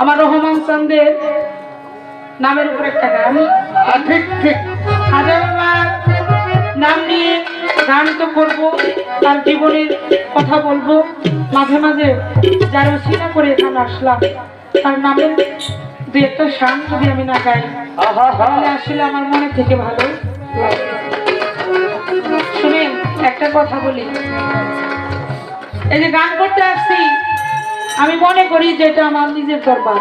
আমার রহমান চাঁদের নামের উপর একটা গান। ঠিক ঠিক। হাজারবার নাম নিয়ে গান তো করবো, তার জীবনের কথা বলবো। মাঝে মাঝে যার উসিলা করে এখানে আসলাম, তার নামের দু একটা শান যদি আমি না গাই তাহলে আসলে আমার মনে থেকে ভালো। শুনেন একটা কথা বলি, এই যে গান করতে আসছি আমি মনে করি যে এটা আমার নিজের দরবার।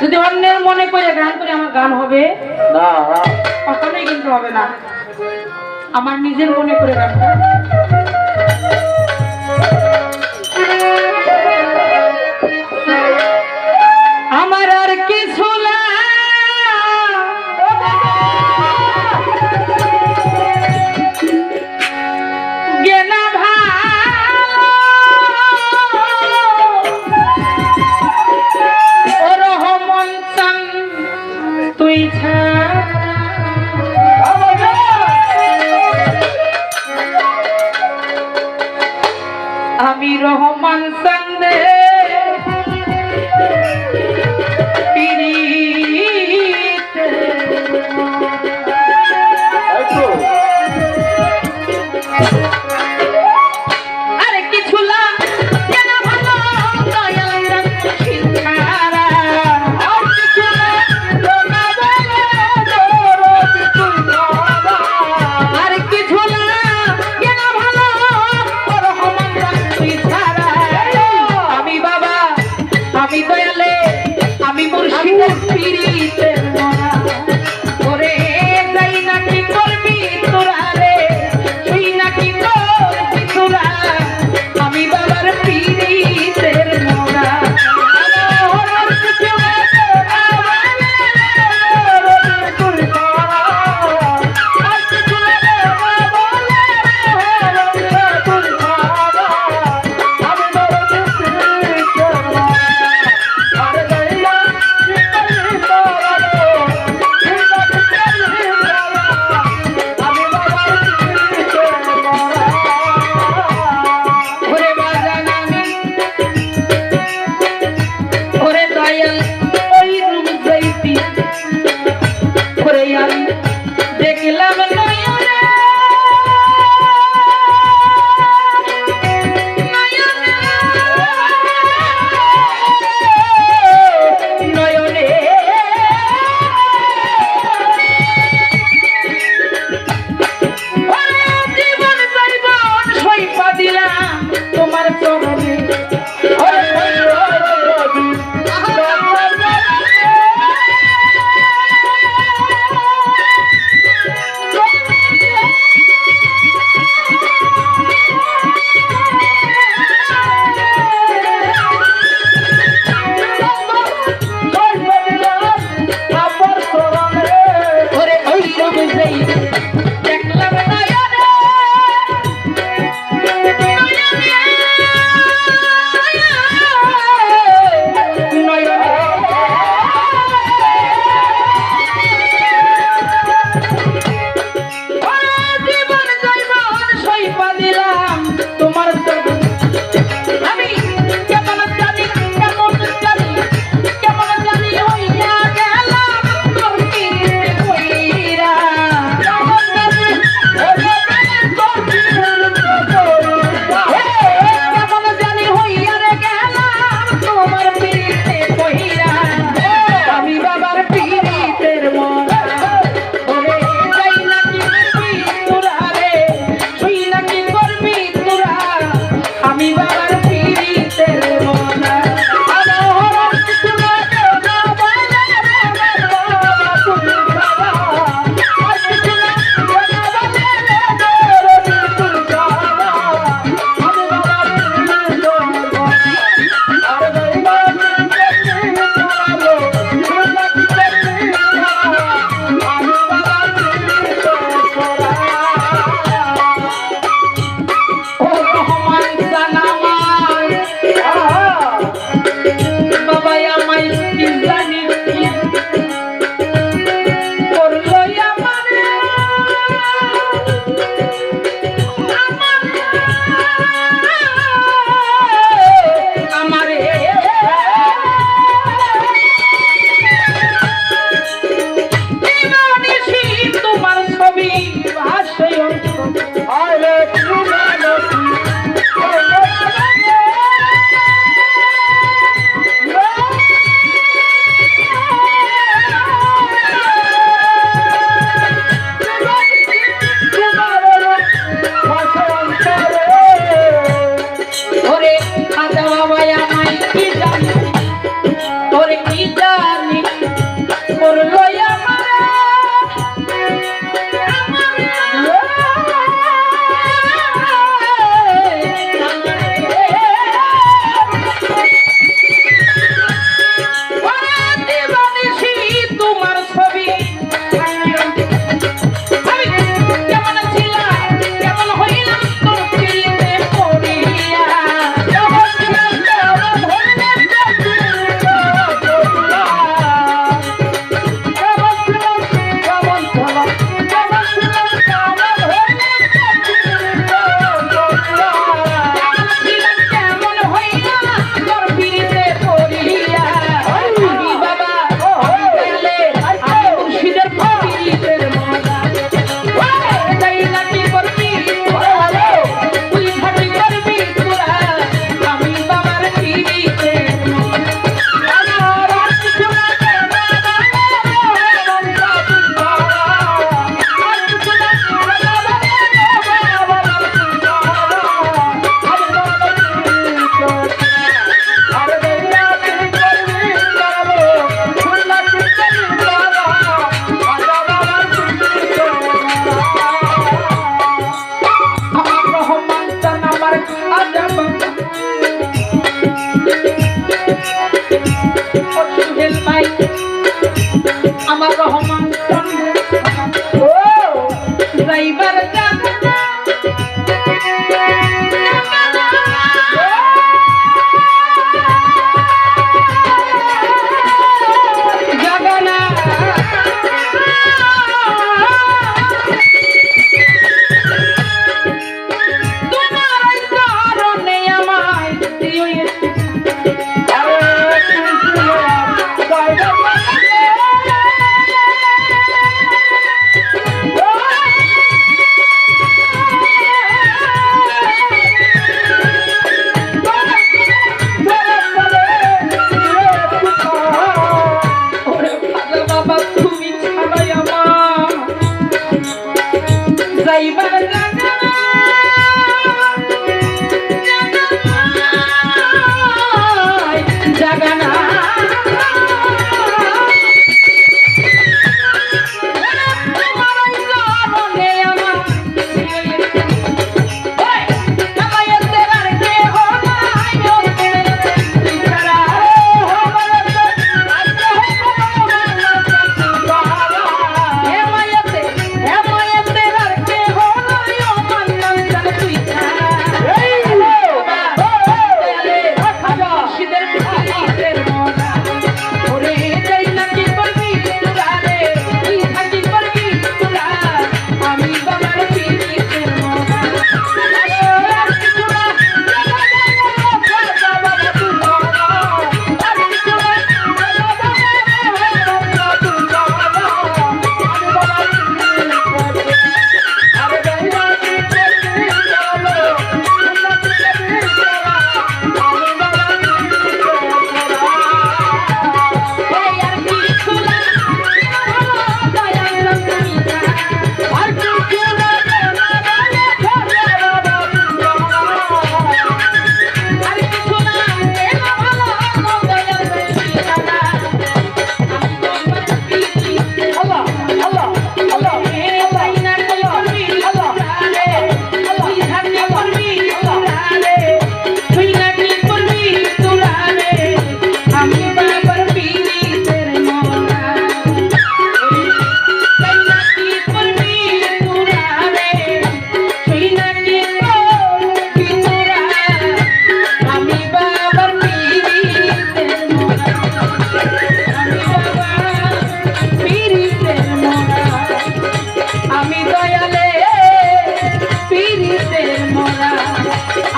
যদি অন্যের মনে করে গান করে আমার গান হবে না, কখনোই কিন্তু হবে না। আমার নিজের মনে করে গান আমার আর কিছু তুই ছাড়া যাই নাকি করবি তুই থাকি করবি তোরা আমি বাবার পিড়িতে আমার রহমান ও ড্রাইভার জাগানা তোমার কারণে আমায়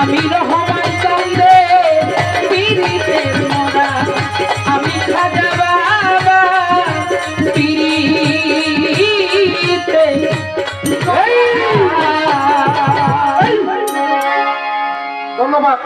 আমি রহমান চন্দ্রে পিরিতের মোরা আমি খাজা বাবা পিরিতে ধন্যবাদ।